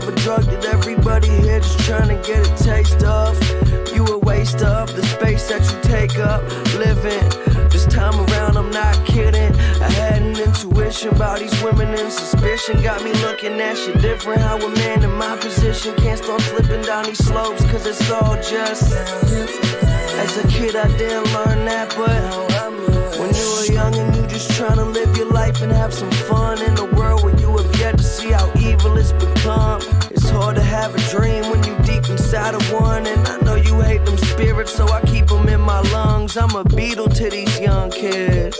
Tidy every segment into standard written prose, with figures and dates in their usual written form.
of a drug that everybody here just trying to get a taste of. You a waste of the space that you take up living. This time around I'm not kidding. I had an intuition about these women and suspicion got me looking at shit different. How a man in my position can't start slipping down these slopes, cause it's all just as a kid I didn't learn that, but when you were young and you just trying to live your life and have some fun in a world where you have yet to see how evil it's become. It's hard to have a dream when you deep inside of one, and I know you hate them spirits, so I keep them in my lungs. I'm a beetle to these young kids,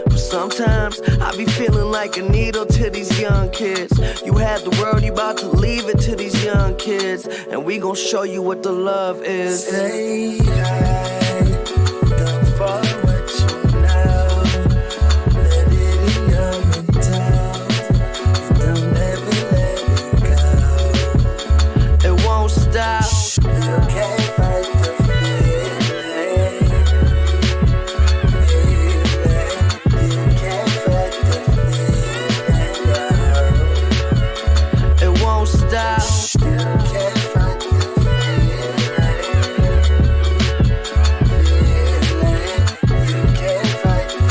but sometimes I be feeling like a needle to these young kids. You had the world, you about to leave it to these young kids, and we gon' show you what the love is. Stay high, don't fall what you know. Let it in your mentality, don't ever let it go. It won't stop. You can't fight the feeling. You can't fight the feeling. It won't stop. You can't fight the feeling. You can't fight the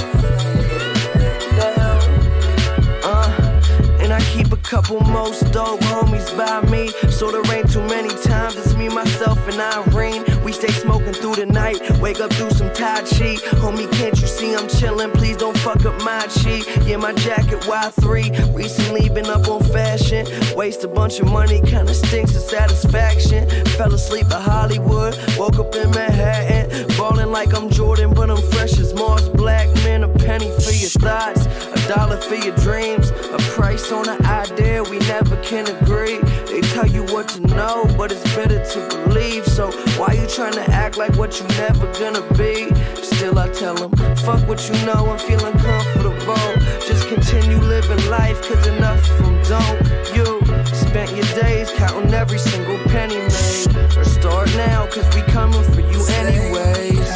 feeling. And I keep a couple most dope homies by me, so there ain't too many times it's me, myself, and Irene. We stay smoking through the night, wake up, do some Tai Chi. Homie, can't you see I'm chillin'? Please don't fuck up my chi. Yeah, my jacket Y3. Recently been up on fashion. Waste a bunch of money, kinda stinks of satisfaction. Fell asleep at Hollywood, woke up in Manhattan. Ballin' like I'm Jordan, but I'm fresh as Mars Black. Man, a penny for your thoughts, $1 for your dreams, a price on an idea we never can agree. They tell you what to know, but it's better to believe. So why you trying to act like what you never gonna be? Still I tell them, fuck what you know, I'm feeling comfortable. Just continue living life, cause enough of them don't. You spent your days counting every single penny made. Or start now, cause we coming for you anyways.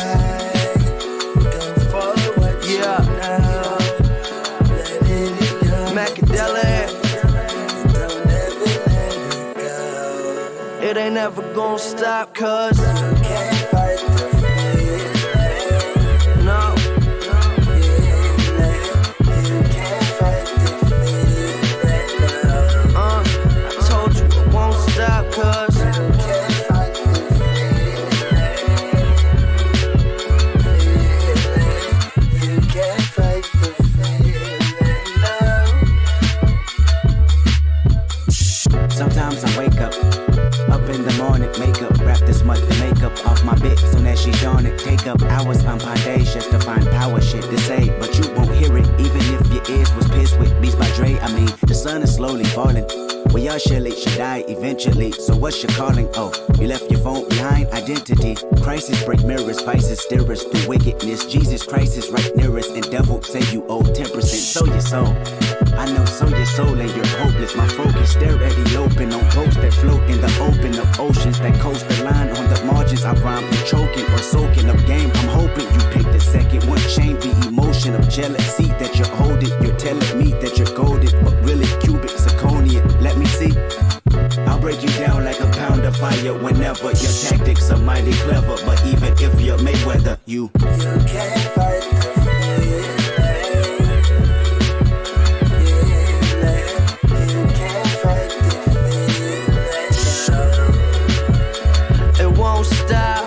Don't follow what you know. Let it in your Macadelic, don't ever let it go. it ain't never gonna stop, cause You can't fight the feeling. no. You can't fight the feeling. I told you it won't stop, cause You can't fight the feeling. You can't fight the feeling. Sometimes I wake up in the morning, makeup, wrap this much the makeup off my bitch. Soon as she yawn it, take up hours on days just to find power shit to say. But you won't hear it, even if your ears was pissed with beats by Dre. I mean, the sun is slowly falling. We all surely should die eventually. So what's your calling? Oh, you left your phone behind. Identity crisis, break mirrors, vices, steer us through wickedness. Jesus Christ is right near us, and devil say you owe 10%. Sow your soul. I know, sow your soul and you're hopeless. My focus, stare at eloping on boats that float in the open of oceans that coast the line on the margins. I rhyme with choking or soaking up game. I'm hoping you pick the second one. Chain the emotion of jealousy that you're holding. You're telling me that you're golden, but really cubic zirconian. Let me see. I'll break you down like a pound of fire whenever your tactics are mighty clever. But even if you're Mayweather, you can't fight the feeling. You can't fight the feeling. it won't stop.